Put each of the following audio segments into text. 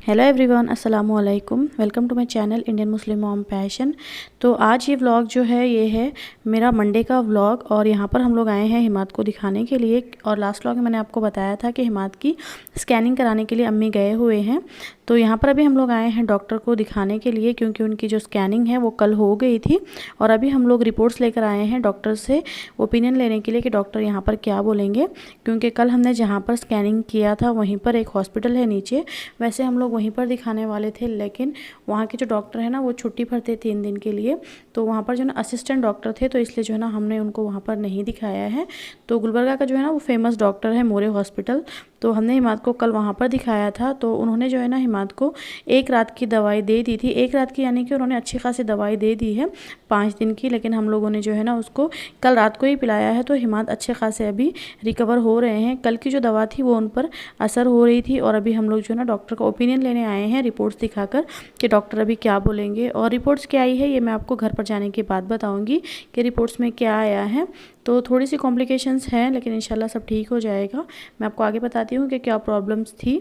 Hello everyone, अस्सलाम वालेकुम। Welcome to my channel Indian Muslim mom passion. तो आज ये व्लॉग जो है ये है मेरा मंडे का व्लॉग। और यहाँ पर हम लोग आए हैं हिमाद को दिखाने के लिए। और लास्ट व्लॉग में मैंने आपको बताया था कि हिमाद की स्कैनिंग कराने के लिए अम्मी गए हुए हैं। तो यहाँ पर अभी हम लोग आए हैं डॉक्टर को दिखाने के लिए, क्योंकि उनकी जो स्कैनिंग है वो कल हो गई थी। और अभी हम लोग रिपोर्ट्स लेकर आए हैं डॉक्टर से ओपिनियन लेने के लिए कि डॉक्टर यहाँ पर क्या बोलेंगे। क्योंकि कल हमने जहाँ पर स्कैनिंग किया था वहीं पर एक हॉस्पिटल है नीचे, वैसे हम लोग वहीं पर दिखाने वाले थे, लेकिन वहाँ के जो डॉक्टर है ना वो छुट्टी पर थे 3 दिन के लिए। तो वहाँ पर जो ना असिस्टेंट डॉक्टर थे, तो इसलिए जो है ना हमने उनको वहाँ पर नहीं दिखाया है। तो गुलबर्गा का जो है ना वो फेमस डॉक्टर है मोरे हॉस्पिटल, तो हमने हिमाद को कल वहाँ पर दिखाया था। तो उन्होंने जो है ना हिमाद को 1 रात की दवाई दे दी थी। 1 रात की यानी कि उन्होंने अच्छी खासी दवाई दे दी है 5 दिन की, लेकिन हम लोगों ने जो है ना उसको कल रात को ही पिलाया है। तो हिमाद अच्छे खासे अभी रिकवर हो रहे हैं। कल की जो दवा थी वो उन पर असर हो रही थी। और अभी हम लोग जो है ना डॉक्टर का ओपिनियन लेने आए हैं रिपोर्ट्स दिखाकर कि डॉक्टर अभी क्या बोलेंगे। और रिपोर्ट्स क्या आई है ये मैं आपको घर पर जाने के बाद बताऊँगी कि रिपोर्ट्स में क्या आया है। तो थोड़ी सी कॉम्प्लिकेशंस हैं, लेकिन इंशाल्लाह सब ठीक हो जाएगा। मैं आपको आगे बताती हूँ कि क्या प्रॉब्लम्स थी।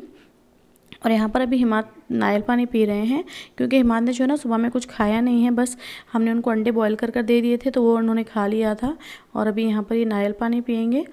और यहाँ पर अभी हिमाद नारियल पानी पी रहे हैं, क्योंकि हिमाद ने जो है ना सुबह में कुछ खाया नहीं है, बस हमने उनको अंडे बॉईल कर दे दिए थे तो वो उन्होंने खा लिया था। और अभी यहाँ पर ये नारियल पानी पियेंगे।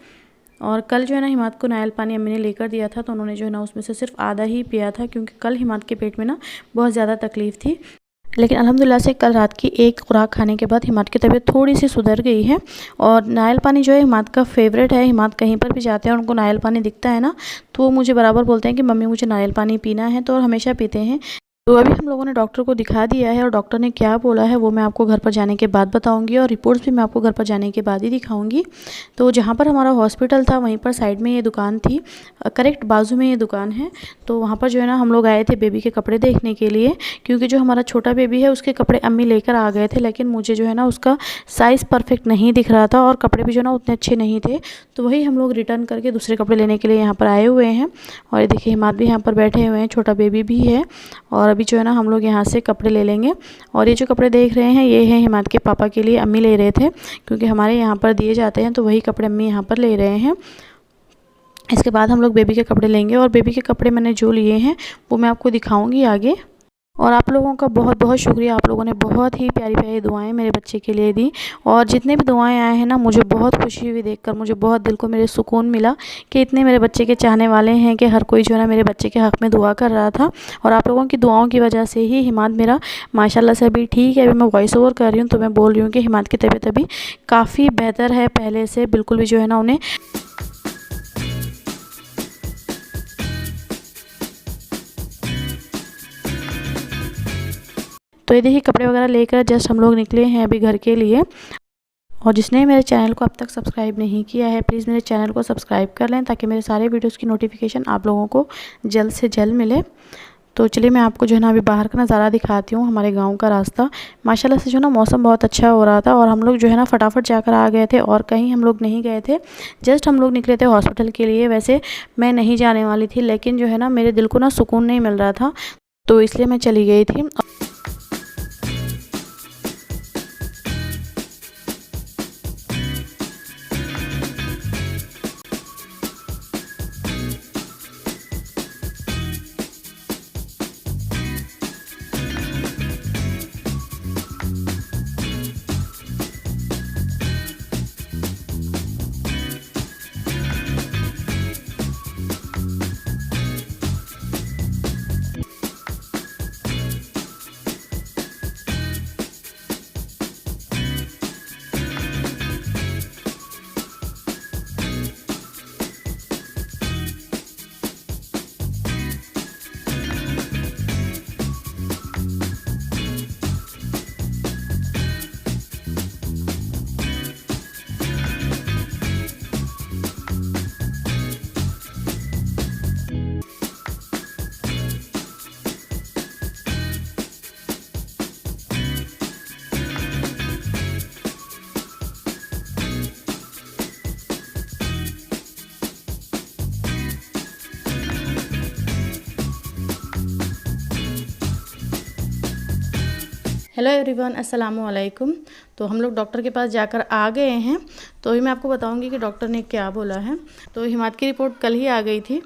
और कल जो है ना हिमाद को नारियल पानी अम्मी ने लेकर दिया था, तो उन्होंने जो है ना उसमें से सिर्फ आधा ही पिया था, क्योंकि कल हिमाद के पेट में ना बहुत ज़्यादा तकलीफ़ थी। लेकिन अल्हम्दुलिल्लाह से कल रात की एक खुराक खाने के बाद हिमाद की तबीयत थोड़ी सी सुधर गई है। और नारियल पानी जो है हिमाद का फेवरेट है। हिमाद कहीं पर भी जाते हैं और उनको नारियल पानी दिखता है ना, तो वो मुझे बराबर बोलते हैं कि मम्मी मुझे नारियल पानी पीना है, तो हमेशा पीते हैं। तो अभी हम लोगों ने डॉक्टर को दिखा दिया है, और डॉक्टर ने क्या बोला है वो मैं आपको घर पर जाने के बाद बताऊंगी। और रिपोर्ट्स भी मैं आपको घर पर जाने के बाद ही दिखाऊंगी। तो जहाँ पर हमारा हॉस्पिटल था वहीं पर साइड में ये दुकान थी, करेक्ट बाजू में ये दुकान है। तो वहाँ पर जो है ना हम लोग आए थे बेबी के कपड़े देखने के लिए, क्योंकि जो हमारा छोटा बेबी है उसके कपड़े अम्मी लेकर आ गए थे, लेकिन मुझे जो है ना उसका साइज़ परफेक्ट नहीं दिख रहा था और कपड़े भी जो है ना उतने अच्छे नहीं थे। तो वही हम लोग रिटर्न करके दूसरे कपड़े लेने के लिए यहाँ पर आए हुए हैं। और ये देखिए हिमाद भी यहाँ पर बैठे हुए हैं, छोटा बेबी भी है। और अभी जो है ना हम लोग यहाँ से कपड़े ले लेंगे। और ये जो कपड़े देख रहे हैं ये हैं हिमाद के पापा के लिए, अम्मी ले रहे थे, क्योंकि हमारे यहाँ पर दिए जाते हैं, तो वही कपड़े अम्मी यहाँ पर ले रहे हैं। इसके बाद हम लोग बेबी के कपड़े लेंगे। और बेबी के कपड़े मैंने जो लिए हैं वो मैं आपको दिखाऊंगी आगे। और आप लोगों का बहुत बहुत शुक्रिया, आप लोगों ने बहुत ही प्यारी प्यारी दुआएं मेरे बच्चे के लिए दी। और जितने भी दुआएं आए हैं ना मुझे बहुत खुशी हुई देखकर, मुझे बहुत दिल को मेरे सुकून मिला कि इतने मेरे बच्चे के चाहने वाले हैं कि हर कोई जो है ना मेरे बच्चे के हक़ में दुआ कर रहा था। और आप लोगों की दुआओं की वजह से ही हिमाद मेरा माशाल्लाह से अभी ठीक है। अभी मैं वॉइस ओवर कर रही हूँ तो मैं बोल रही हूँ कि हिमाद की तबीयत अभी काफ़ी बेहतर है पहले से, बिल्कुल भी जो है ना उन्हें तो ये देखिए कपड़े वगैरह लेकर जस्ट हम लोग निकले हैं अभी घर के लिए। और जिसने मेरे चैनल को अब तक सब्सक्राइब नहीं किया है प्लीज़ मेरे चैनल को सब्सक्राइब कर लें, ताकि मेरे सारे वीडियोस की नोटिफिकेशन आप लोगों को जल्द से जल्द मिले। तो चलिए मैं आपको जो है ना अभी बाहर का नज़ारा दिखाती हूँ, हमारे गांव का रास्ता। माशाल्लाह से जो है ना मौसम बहुत अच्छा हो रहा था, और हम लोग जो है ना फटाफट जाकर आ गए थे, और कहीं हम लोग नहीं गए थे। जस्ट हम लोग निकले थे हॉस्पिटल के लिए। वैसे मैं नहीं जाने वाली थी, लेकिन जो है ना मेरे दिल को ना सुकून नहीं मिल रहा था, तो इसलिए मैं चली गई थी। हेलो एवरीवन, अस्सलाम वालेकुम। तो हम लोग डॉक्टर के पास जाकर आ गए हैं। तो अभी मैं आपको बताऊंगी कि डॉक्टर ने क्या बोला है। तो हिमाद की रिपोर्ट कल ही आ गई थी,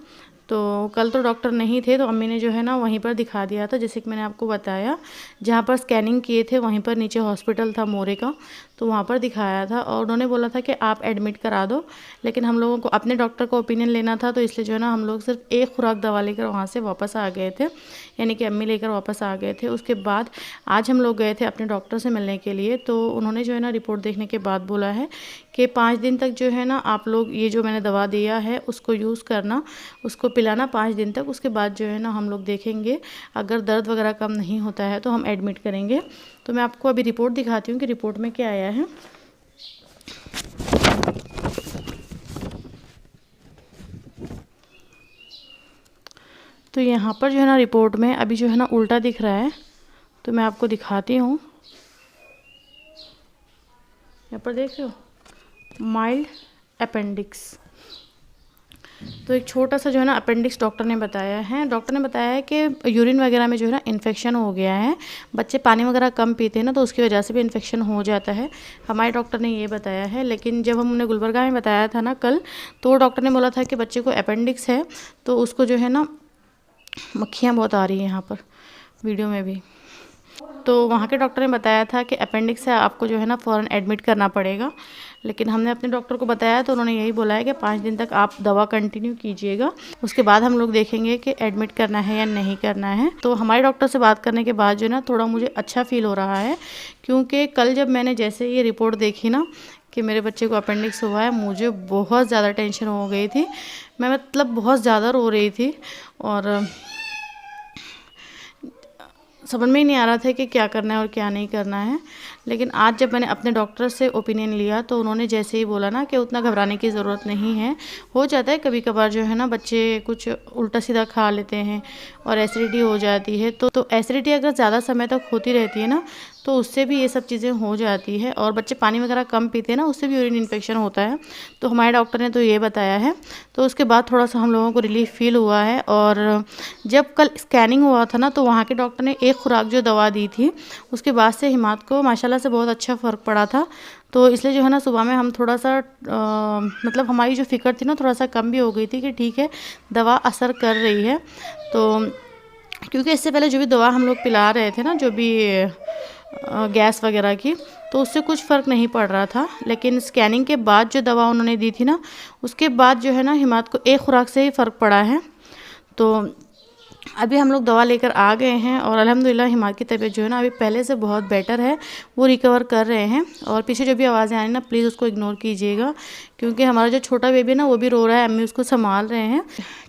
तो कल तो डॉक्टर नहीं थे, तो अम्मी ने जो है ना वहीं पर दिखा दिया था, जैसे कि मैंने आपको बताया। जहाँ पर स्कैनिंग किए थे वहीं पर नीचे हॉस्पिटल था मोरे का, तो वहाँ पर दिखाया था और उन्होंने बोला था कि आप एडमिट करा दो। लेकिन हम लोगों को अपने डॉक्टर का ओपिनियन लेना था, तो इसलिए जो है ना हम लोग सिर्फ एक खुराक दवा लेकर वहाँ से वापस आ गए थे, यानी कि अम्मी लेकर वापस आ गए थे। उसके बाद आज हम लोग गए थे अपने डॉक्टर से मिलने के लिए, तो उन्होंने जो है ना रिपोर्ट देखने के बाद बोला है कि 5 दिन तक जो है ना आप लोग ये जो मैंने दवा दिया है उसको यूज़ करना, उसको पिलाना 5 दिन तक। उसके बाद जो है ना हम लोग देखेंगे, अगर दर्द वगैरह कम नहीं होता है तो हम एडमिट करेंगे। तो मैं आपको अभी रिपोर्ट दिखाती हूँ कि रिपोर्ट में क्या आया है। तो यहाँ पर जो है ना रिपोर्ट में अभी जो है ना उल्टा दिख रहा है, तो मैं आपको दिखाती हूँ। यहाँ पर देख रहे हो, माइल्ड अपेंडिक्स। तो एक छोटा सा जो है ना अपेंडिक्स डॉक्टर ने बताया है। डॉक्टर ने बताया है कि यूरिन वगैरह में जो है ना इन्फेक्शन हो गया है। बच्चे पानी वगैरह कम पीते हैं ना, तो उसकी वजह से भी इन्फेक्शन हो जाता है, हमारे डॉक्टर ने ये बताया है। लेकिन जब हमने गुलबर्गा में बताया था ना कल, तो डॉक्टर ने बोला था कि बच्चे को अपेंडिक्स है, तो उसको जो है ना मक्खियाँ बहुत आ रही हैं यहाँ पर वीडियो में भी। तो वहाँ के डॉक्टर ने बताया था कि अपेंडिक्स है, आपको जो है ना फ़ौरन एडमिट करना पड़ेगा। लेकिन हमने अपने डॉक्टर को बताया तो उन्होंने यही बोला है कि 5 दिन तक आप दवा कंटिन्यू कीजिएगा, उसके बाद हम लोग देखेंगे कि एडमिट करना है या नहीं करना है। तो हमारे डॉक्टर से बात करने के बाद जो है ना थोड़ा मुझे अच्छा फील हो रहा है, क्योंकि कल जब मैंने जैसे ये रिपोर्ट देखी ना कि मेरे बच्चे को अपेंडिक्स हुआ है, मुझे बहुत ज़्यादा टेंशन हो गई थी। मैं मतलब बहुत ज़्यादा रो रही थी और समझ में ही नहीं आ रहा था कि क्या करना है और क्या नहीं करना है। लेकिन आज जब मैंने अपने डॉक्टर से ओपिनियन लिया, तो उन्होंने जैसे ही बोला ना कि उतना घबराने की ज़रूरत नहीं है, हो जाता है कभी कभार जो है ना बच्चे कुछ उल्टा सीधा खा लेते हैं और एसिडिटी हो जाती है। तो एसिडिटी अगर ज़्यादा समय तक होती रहती है ना, तो उससे भी ये सब चीज़ें हो जाती है। और बच्चे पानी वगैरह कम पीते हैं ना, उससे भी यूरिन इन्फेक्शन होता है। तो हमारे डॉक्टर ने तो ये बताया है। तो उसके बाद थोड़ा सा हम लोगों को रिलीफ फील हुआ है। और जब कल स्कैनिंग हुआ था ना, तो वहाँ के डॉक्टर ने एक खुराक जो दवा दी थी, उसके बाद से हिमात को माशाल्लाह से बहुत अच्छा फ़र्क पड़ा था। तो इसलिए जो है ना सुबह में हम थोड़ा सा मतलब हमारी जो फ़िक्र थी ना थोड़ा सा कम भी हो गई थी कि ठीक है दवा असर कर रही है। तो क्योंकि इससे पहले जो भी दवा हम लोग पिला रहे थे ना, जो भी गैस वगैरह की, तो उससे कुछ फ़र्क नहीं पड़ रहा था। लेकिन स्कैनिंग के बाद जो दवा उन्होंने दी थी ना, उसके बाद जो है ना हिमात को एक खुराक से ही फ़र्क पड़ा है। तो अभी हम लोग दवा लेकर आ गए हैं और अल्हम्दुलिल्लाह हिमात की तबीयत जो है ना अभी पहले से बहुत बेटर है, वो रिकवर कर रहे हैं। और पीछे जो भी आवाज़ें आ रही ना, प्लीज़ उसको इग्नोर कीजिएगा, क्योंकि हमारा जो छोटा बेबी है ना वो भी रो रहा है, अम्मी उसको संभाल रहे हैं,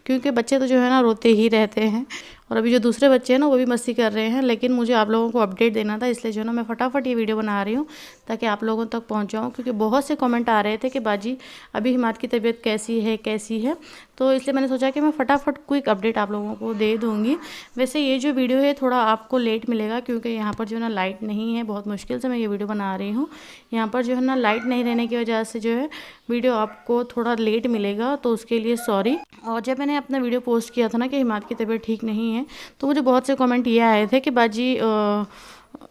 क्योंकि बच्चे तो जो है ना रोते ही रहते हैं। और अभी जो दूसरे बच्चे हैं ना वो भी मस्ती कर रहे हैं। लेकिन मुझे आप लोगों को अपडेट देना था, इसलिए जो है ना मैं फटाफट ये वीडियो बना रही हूँ ताकि आप लोगों तक पहुँच जाऊँ, क्योंकि बहुत से कमेंट आ रहे थे कि बाजी अभी हिमात की तबीयत कैसी है। तो इसलिए मैंने सोचा कि मैं फटाफट क्विक अपडेट आप लोगों को दे दूँगी। वैसे ये जो वीडियो है थोड़ा आपको लेट मिलेगा, क्योंकि यहाँ पर जो है ना लाइट नहीं है, बहुत मुश्किल से मैं ये वीडियो बना रही हूँ। यहाँ पर जो है ना लाइट नहीं रहने की वजह से जो है वीडियो आपको थोड़ा लेट मिलेगा, तो उसके लिए सॉरी। और जब मैंने अपना वीडियो पोस्ट किया था ना कि हिमात की तबीयत ठीक नहीं है, तो मुझे बहुत से कमेंट ये आए थे कि बाजी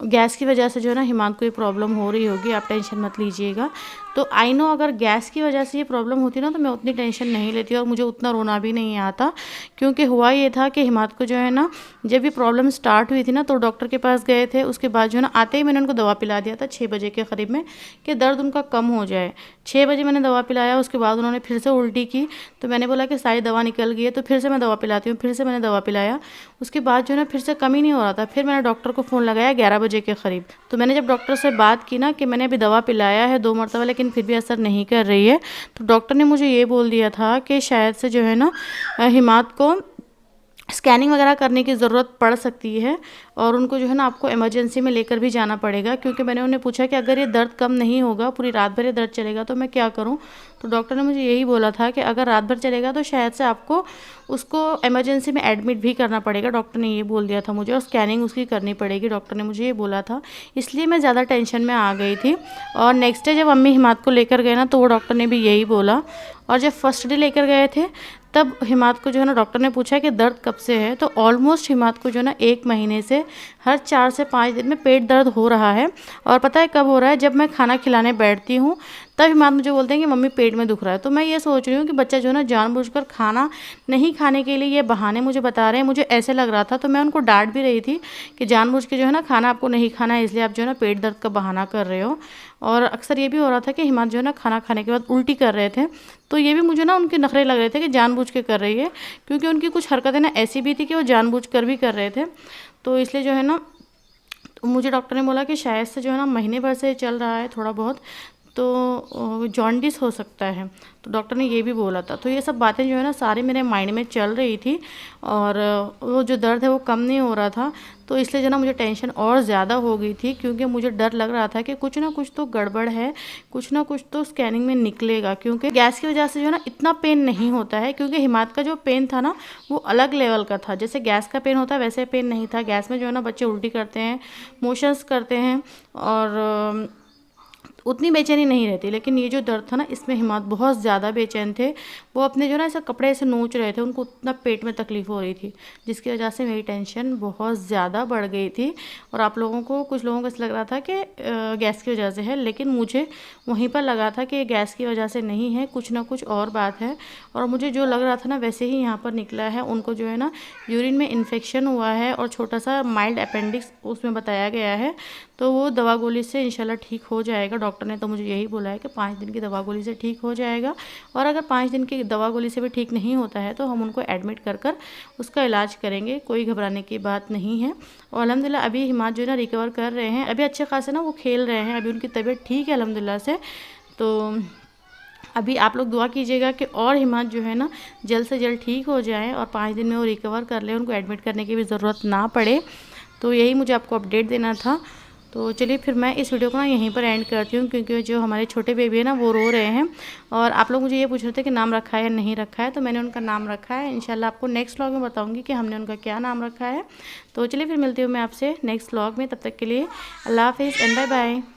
गैस की वजह से जो है ना हिमात को ये प्रॉब्लम हो रही होगी, आप टेंशन मत लीजिएगा। तो आई नो अगर गैस की वजह से ये प्रॉब्लम होती ना, तो मैं उतनी टेंशन नहीं लेती और मुझे उतना रोना भी नहीं आता। क्योंकि हुआ ये था कि हिमात को जो है ना जब ये प्रॉब्लम स्टार्ट हुई थी ना, तो डॉक्टर के पास गए थे। उसके बाद जो है ना आते ही मैंने उनको दवा पिला दिया था 6 बजे के करीब में, कि दर्द उनका कम हो जाए। 6 बजे मैंने दवा पिलाया, उसके बाद उन्होंने फिर से उल्टी की, तो मैंने बोला कि सारी दवा निकल गई है, तो फिर से मैं दवा पिलाती हूँ। फिर से मैंने दवा पिलाया, उसके बाद जो है ना फिर से कम ही नहीं हो रहा था। फिर मैंने डॉक्टर को फ़ोन लगाया 11 बजे के करीब। तो मैंने जब डॉक्टर से बात की ना कि मैंने अभी दवा पिलाया है 2 मरतबा, लेकिन फिर भी असर नहीं कर रही है, तो डॉक्टर ने मुझे ये बोल दिया था कि शायद से जो है ना हिमात को स्कैनिंग वगैरह करने की ज़रूरत पड़ सकती है और उनको जो है ना आपको इमरजेंसी में लेकर भी जाना पड़ेगा। क्योंकि मैंने उन्हें पूछा कि अगर ये दर्द कम नहीं होगा, पूरी रात भर ये दर्द चलेगा, तो मैं क्या करूं। तो डॉक्टर ने मुझे यही बोला था कि अगर रात भर चलेगा तो शायद से आपको उसको इमरजेंसी में एडमिट भी करना पड़ेगा, डॉक्टर ने ये बोल दिया था मुझे, और स्कैनिंग उसकी करनी पड़ेगी, डॉक्टर ने मुझे ये बोला था। इसलिए मैं ज़्यादा टेंशन में आ गई थी। और नेक्स्ट डे जब अम्मी हिमात को लेकर गए ना, तो वो डॉक्टर ने भी यही बोला। और जब फर्स्ट डे लेकर गए थे, तब हिमात को जो है ना डॉक्टर ने पूछा कि दर्द कब से है, तो ऑलमोस्ट हिमात को जो है ना 1 महीने से हर 4 से 5 दिन में पेट दर्द हो रहा है। और पता है कब हो रहा है, जब मैं खाना खिलाने बैठती हूँ तब हिमाद मुझे बोलते हैं कि मम्मी पेट में दुख रहा है। तो मैं ये सोच रही हूँ कि बच्चा जो है ना जानबूझकर खाना नहीं खाने के लिए ये बहाने मुझे बता रहे हैं। मुझे ऐसे लग रहा था, तो मैं उनको डांट भी रही थी कि जानबूझ के जो है ना खाना आपको नहीं खाना है, इसलिए आप जो है ना पेट दर्द का बहाना कर रहे हो। और अक्सर ये भी हो रहा था कि हिमाद जो है ना खाना खाने के बाद उल्टी कर रहे थे, तो ये भी मुझे ना उनके नखरे लग रहे थे कि जानबूझ के कर रही है, क्योंकि उनकी कुछ हरकतें ना ऐसी भी थी कि वो जानबूझ कर भी कर रहे थे। तो इसलिए जो है ना मुझे डॉक्टर ने बोला कि शायद से जो है ना महीने भर से चल रहा है थोड़ा बहुत, तो जॉन्डिस हो सकता है, तो डॉक्टर ने ये भी बोला था। तो ये सब बातें जो है ना सारी मेरे माइंड में चल रही थी, और वो जो दर्द है वो कम नहीं हो रहा था। तो इसलिए जो ना मुझे टेंशन और ज़्यादा हो गई थी, क्योंकि मुझे डर लग रहा था कि कुछ ना कुछ तो गड़बड़ है, कुछ ना कुछ तो स्कैनिंग में निकलेगा। क्योंकि गैस की वजह से जो है ना इतना पेन नहीं होता है, क्योंकि हिमाद का जो पेन था ना वो अलग लेवल का था। जैसे गैस का पेन होता है वैसे पेन नहीं था। गैस में जो है ना बच्चे उल्टी करते हैं, मोशंस करते हैं, और उतनी बेचैनी नहीं रहती। लेकिन ये जो दर्द था ना इसमें हिमाद बहुत ज़्यादा बेचैन थे। वो अपने जो ना ऐसा कपड़े से नोच रहे थे, उनको उतना पेट में तकलीफ़ हो रही थी, जिसकी वजह से मेरी टेंशन बहुत ज़्यादा बढ़ गई थी। और आप लोगों को, कुछ लोगों को ऐसा लग रहा था कि गैस की वजह से है, लेकिन मुझे वहीं पर लगा था कि गैस की वजह से नहीं है, कुछ ना कुछ और बात है। और मुझे जो लग रहा था ना वैसे ही यहाँ पर निकला है। उनको जो है ना यूरिन में इन्फेक्शन हुआ है, और छोटा सा माइल्ड अपेंडिक्स उसमें बताया गया है। तो वो दवा गोली से इंशाल्लाह ठीक हो जाएगा। डॉक्टर ने तो मुझे यही बोला है कि 5 दिन की दवा गोली से ठीक हो जाएगा। और अगर 5 दिन की दवा गोली से भी ठीक नहीं होता है तो हम उनको एडमिट कर कर उसका इलाज करेंगे, कोई घबराने की बात नहीं है। और अल्हम्दुलिल्लाह अभी हिमाद जो है ना रिकवर कर रहे हैं, अभी अच्छे खासे ना वो खेल रहे हैं, अभी उनकी तबीयत ठीक है अल्हम्दुलिल्लाह से। तो अभी आप लोग दुआ कीजिएगा कि और हिमाद जो है ना जल्द से जल्द ठीक हो जाए और 5 दिन में वो रिकवर कर ले, उनको एडमिट करने की भी ज़रूरत ना पड़े। तो यही मुझे आपको अपडेट देना था। तो चलिए फिर मैं इस वीडियो को ना यहीं पर एंड करती हूँ, क्योंकि जो हमारे छोटे बेबी है ना वो रो रहे हैं। और आप लोग मुझे ये पूछ रहे थे कि नाम रखा है या नहीं रखा है, तो मैंने उनका नाम रखा है। इंशाल्लाह आपको नेक्स्ट व्लॉग में बताऊँगी कि हमने उनका क्या नाम रखा है। तो चलिए फिर मिलती हूँ मैं आपसे नेक्स्ट व्लॉग में, तब तक के लिए अल्लाह हाफिज़ एंड बाय बाय।